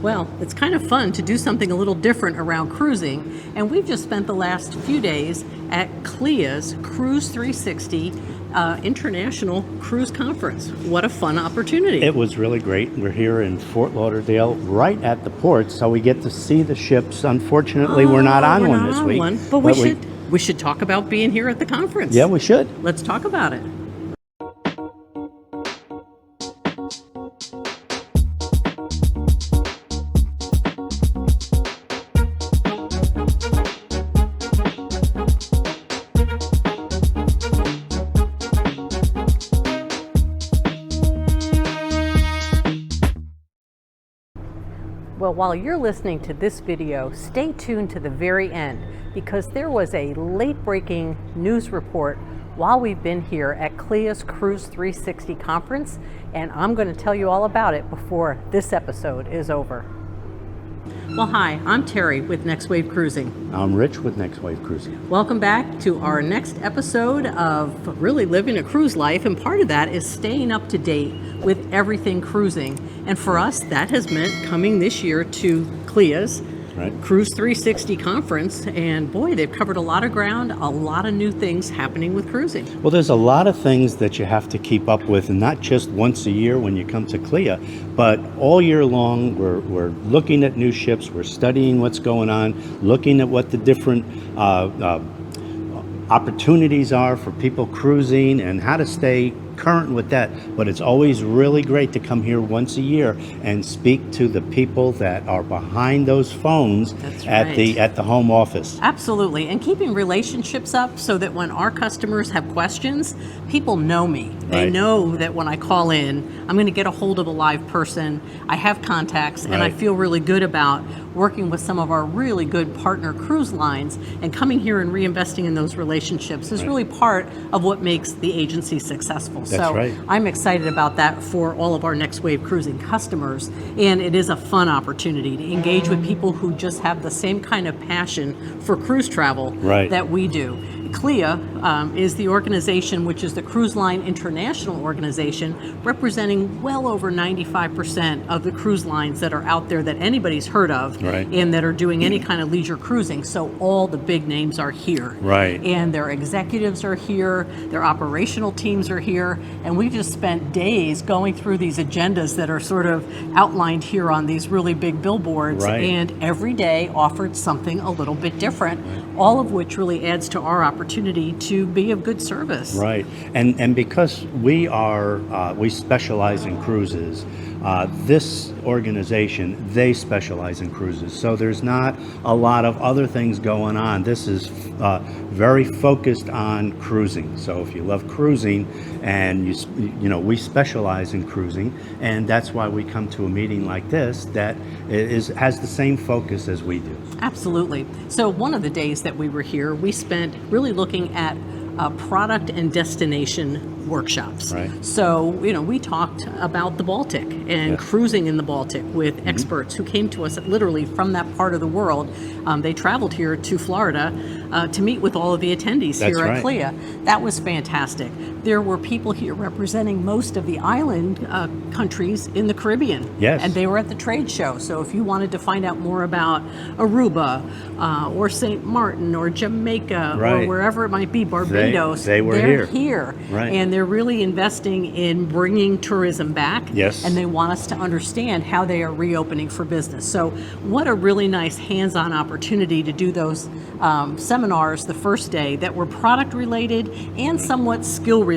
Well, it's kind of fun to do something a little different around cruising, and we've just spent the last few days at CLIA's Cruise 360 International Cruise Conference. What a fun opportunity. It was really great. We're here in Fort Lauderdale, right at the port, so we get to see the ships. Unfortunately, we're not on one this week. But we should talk about being here at the conference. Yeah, we should. Let's talk about it. Well, while you're listening to this video, stay tuned to the very end because there was a late-breaking news report while we've been here at CLIA's Cruise 360 conference, and I'm going to tell you all about it before this episode is over. Well, hi, I'm Terry with Next Wave Cruising. I'm Rich with Next Wave Cruising. Welcome back to our next episode of really living a cruise life, and part of that is staying up to date with everything cruising. And for us, that has meant coming this year to CLIA's Cruise 360 conference, and boy, they've covered a lot of ground, a lot of new things happening with cruising. Well, there's a lot of things that you have to keep up with, and not just once a year when you come to CLIA, but all year long. We're looking at new ships, we're studying what's going on, looking at what the different opportunities are for people cruising and how to stay current with that. But it's always really great to come here once a year and speak to the people that are behind those phones at the home office. Absolutely, and keeping relationships up so that when our customers have questions, people know me. They know that when I call in, I'm going to get a hold of a live person. I have contacts, and I feel really good about working with some of our really good partner cruise lines, and coming here and reinvesting in those relationships is really part of what makes the agency successful. I'm excited about that for all of our Next Wave Cruising customers, and it is a fun opportunity to engage with people who just have the same kind of passion for cruise travel that we do. CLIA is the organization, which is the Cruise Line International organization, representing well over 95% of the cruise lines that are out there that anybody's heard of and that are doing any kind of leisure cruising. So all the big names are here. And their executives are here, their operational teams are here, and we just spent days going through these agendas that are sort of outlined here on these really big billboards, and every day offered something a little bit different, all of which really adds to our opportunity to be of good service. And because we specialize in cruises, this organization, they specialize in cruises, so there's not a lot of other things going on. This is very focused on cruising. So if you love cruising, and we specialize in cruising, and that's why we come to a meeting like this that has the same focus as we do. Absolutely. So one of the days that we were here, we spent really looking at product and destination workshops. So, we talked about the Baltic and cruising in the Baltic with experts who came to us literally from that part of the world. They traveled here to Florida to meet with all of the attendees here at CLIA. That was fantastic. There were people here representing most of the island countries in the Caribbean. And they were at the trade show. So if you wanted to find out more about Aruba or St. Martin or Jamaica or wherever it might be, Barbados, they're here. And they're really investing in bringing tourism back. And they want us to understand how they are reopening for business. So what a really nice hands-on opportunity to do those seminars the first day that were product related and somewhat skill related.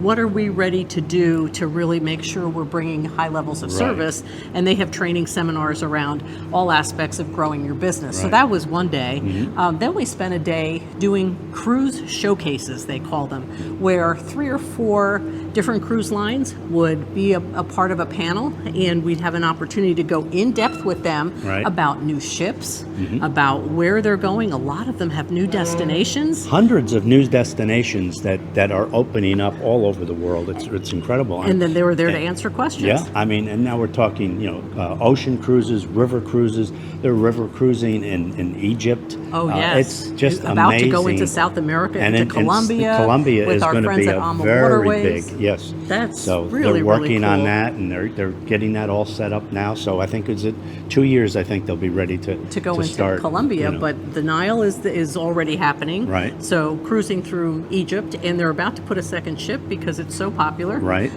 What are we ready to do to really make sure we're bringing high levels of service? And they have training seminars around all aspects of growing your business. So that was one day. Then we spent a day doing cruise showcases, they call them, where 3 or 4 different cruise lines would be a part of a panel, and we'd have an opportunity to go in depth with them about new ships, about where they're going. A lot of them have new destinations. Hundreds of new destinations that are opening up all over the world. It's incredible. And then they were there to answer questions. And now we're talking, ocean cruises, river cruises. They're river cruising in Egypt. It's just about amazing. to go into South America, and into Colombia. Colombia with is our going to friends be at a Alma very Waterways. big. Yes. That's so really, they're working really on cool. that, and they're getting that all set up now. So I think it's 2 years. I think they'll be ready to Go into start. Colombia, but the Nile is already happening. Right. So cruising through Egypt, and they're about to put a second ship because it's so popular. Right.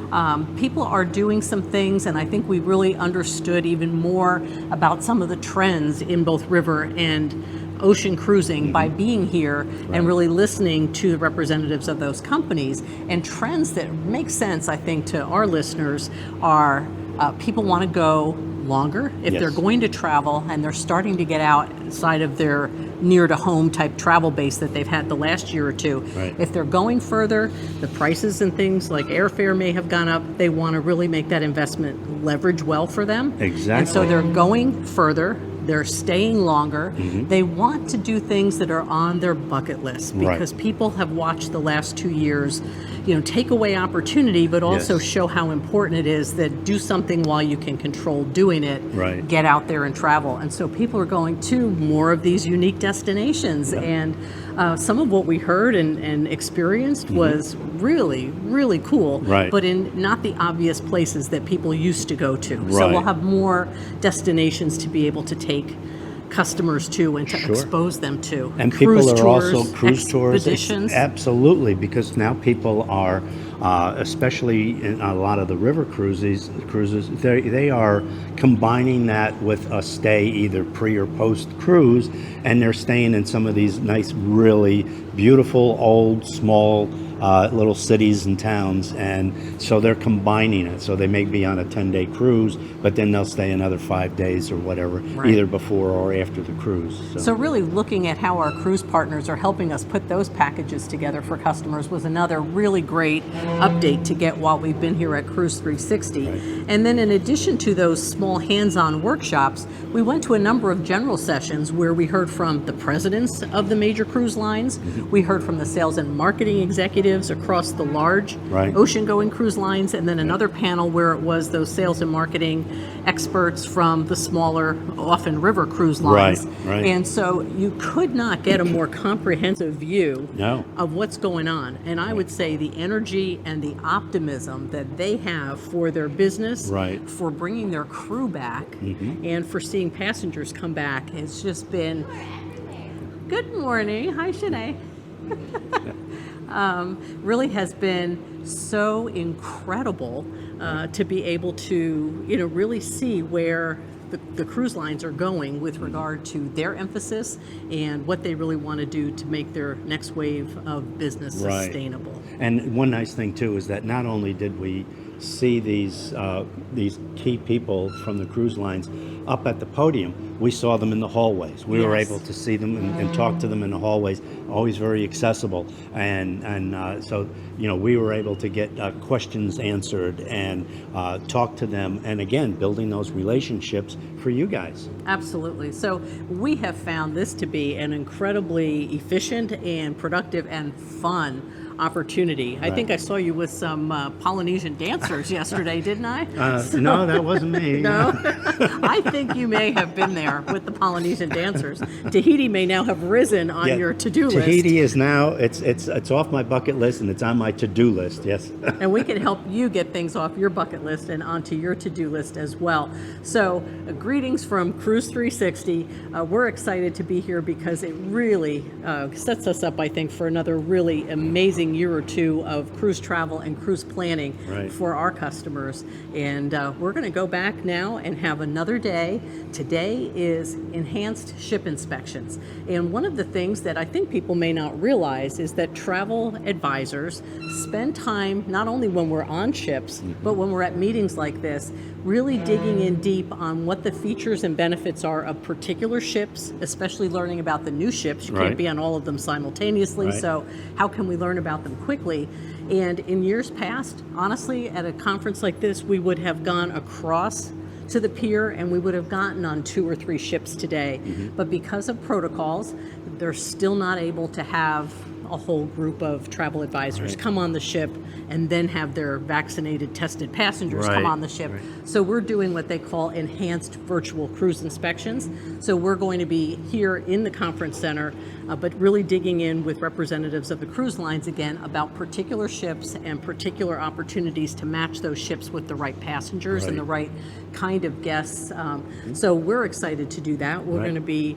People are doing some things, and I think we really understood even more about some of the trends in both river and ocean cruising by being here and really listening to the representatives of those companies. And trends that make sense, I think, to our listeners are people want to go longer if Yes. they're going to travel and they're starting to get outside of their near to home type travel base that they've had the last year or two. Right. If they're going further, the prices and things like airfare may have gone up. They want to really make that investment leverage well for them. Exactly. And so they're going further. They're staying longer. Mm-hmm. They want to do things that are on their bucket list because people have watched the last 2 years, take away opportunity, but also Yes. show how important it is that do something while you can control doing it. Right. Get out there and travel. And so people are going to more of these unique destinations. And some of what we heard and experienced was really, really cool. Right. But in not the obvious places that people used to go to. So we'll Right. have more destinations to be able to take customers to and to Sure. expose them to. And Cruise people are tours, also cruise tours. expeditions. Absolutely, because now people are, especially in a lot of the river cruises, they are combining that with a stay either pre or post cruise, and they're staying in some of these nice, really beautiful, old, small little cities and towns, and so they're combining it. So they may be on a 10-day cruise, but then they'll stay another 5 days or whatever, Right. either before or after the cruise. So really looking at how our cruise partners are helping us put those packages together for customers was another really great update to get while we've been here at Cruise 360. Right. And then in addition to those small hands-on workshops, we went to a number of general sessions where we heard from the presidents of the major cruise lines. We heard from the sales and marketing executives across the large Right. ocean-going cruise lines, and then another panel where it was those sales and marketing experts from the smaller, often river cruise lines. Right. And so you could not get a more comprehensive view No. of what's going on. And I would say the energy and the optimism that they have for their business, Right. for bringing their crew back, and for seeing passengers come back, has just been, good morning. Hi, Shanae. Really has been so incredible to be able to, really see where the cruise lines are going with regard to their emphasis and what they really want to do to make their next wave of business Right. sustainable. And one nice thing too is that not only did we see these key people from the cruise lines up at the podium, we saw them in the hallways. We were Yes. able to see them and talk to them in the hallways. Always very accessible, and so we were able to get questions answered and talk to them. And again, building those relationships for you guys. Absolutely. So we have found this to be an incredibly efficient and productive and fun opportunity. I think I saw you with some Polynesian dancers yesterday, didn't I? No, that wasn't me. No? I think you may have been there with the Polynesian dancers. Tahiti may now have risen on Yeah, your to-do list. Tahiti is now it's off my bucket list, and it's on my to-do list. Yes. And we can help you get things off your bucket list and onto your to-do list as well. So greetings from Cruise 360. We're excited to be here because it really sets us up, I think, for another really amazing year or two of cruise travel and cruise planning Right. for our customers. And we're going to go back now and have another day. Today is enhanced ship inspections. And one of the things that I think people may not realize is that travel advisors spend time not only when we're on ships, but when we're at meetings like this, really digging in deep on what the features and benefits are of particular ships, especially learning about the new ships. You Right. can't be on all of them simultaneously, Right. so how can we learn about them quickly? And in years past, honestly, at a conference like this, we would have gone across to the pier and we would have gotten on 2 or 3 ships today. But because of protocols, they're still not able to have a whole group of travel advisors come on the ship and then have their vaccinated, tested passengers come Right, on the ship. right. So we're doing what they call enhanced virtual cruise inspections. So we're going to be here in the conference center, but really digging in with representatives of the cruise lines again about particular ships and particular opportunities to match those ships with the right passengers and the right kind of guests. So we're excited to do that. We're going to be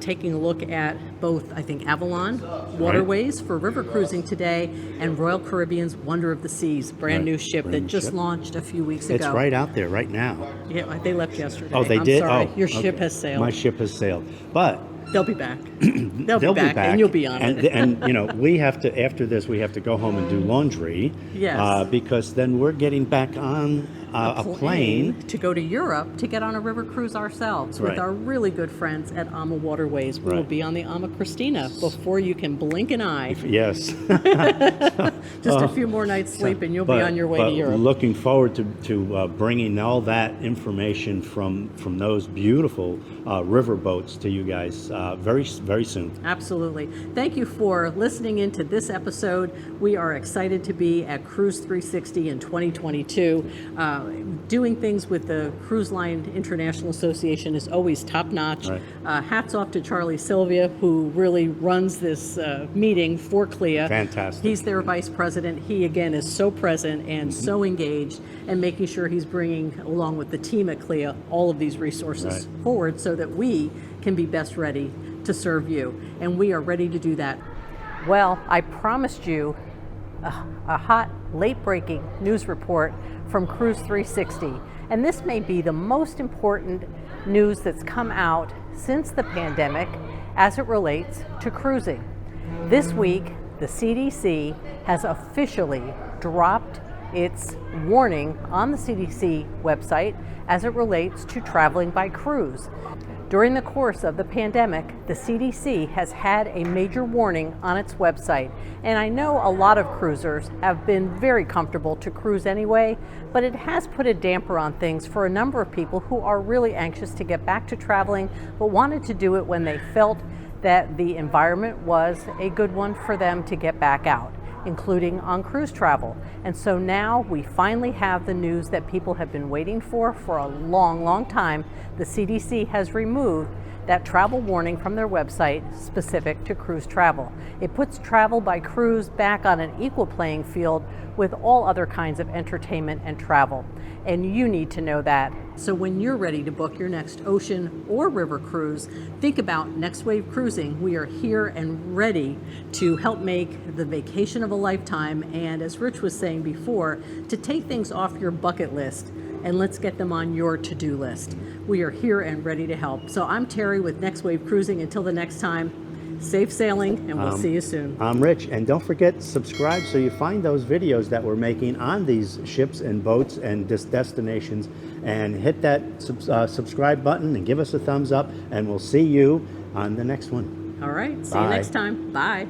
taking a look at both, I think, Avalon Waterways for river cruising today and Royal Caribbean's Wonder of the Seas, brand new ship Brand that new just ship. launched a few weeks ago. It's right out there right now. Yeah, they left yesterday. Oh, they I'm did? sorry. Oh, Your okay. ship has sailed. My ship has sailed. But They'll be back. They'll be back, and you'll be on and, it. and you know, we have to, after this, we have to go home and do laundry. Yes. Because then we're getting back on a plane. to go to Europe to get on a river cruise ourselves with Right. our really good friends at AMA Waterways. We will Right. be on the AMA Christina before you can blink an eye. Yes. Just a few more nights sleep and you'll be on your way to Europe. Looking forward to bringing all that information from those beautiful river boats to you guys very soon. Absolutely. Thank you for listening into this episode. We are excited to be at Cruise 360 in 2022. Doing things with the Cruise Line International Association is always top notch. Right. Hats off to Charlie Sylvia, who really runs this meeting for CLIA. Fantastic. He's their vice president. He, again, is so present and so engaged and making sure he's bringing, along with the team at CLIA, all of these resources forward so that we can be best ready to serve you. And we are ready to do that. Well, I promised you a hot, late-breaking news report from Cruise 360. And this may be the most important news that's come out since the pandemic as it relates to cruising. This week, the CDC has officially dropped its warning on the CDC website as it relates to traveling by cruise. During the course of the pandemic, the CDC has had a major warning on its website, and I know a lot of cruisers have been very comfortable to cruise anyway, but it has put a damper on things for a number of people who are really anxious to get back to traveling, but wanted to do it when they felt that the environment was a good one for them to get back out, including on cruise travel. And so now we finally have the news that people have been waiting for a long, long time. The CDC has removed that travel warning from their website specific to cruise travel. It puts travel by cruise back on an equal playing field with all other kinds of entertainment and travel. And you need to know that. So when you're ready to book your next ocean or river cruise, think about Next Wave Cruising. We are here and ready to help make the vacation of a lifetime, and as Rich was saying before, to take things off your bucket list and let's get them on your to-do list. We are here and ready to help. So I'm Terry with Next Wave Cruising. Until the next time, safe sailing, and we'll see you soon. I'm Rich, and don't forget, subscribe so you find those videos that we're making on these ships and boats and destinations, and hit that subscribe button and give us a thumbs up, and we'll see you on the next one. All right, see you Bye. next time. Bye.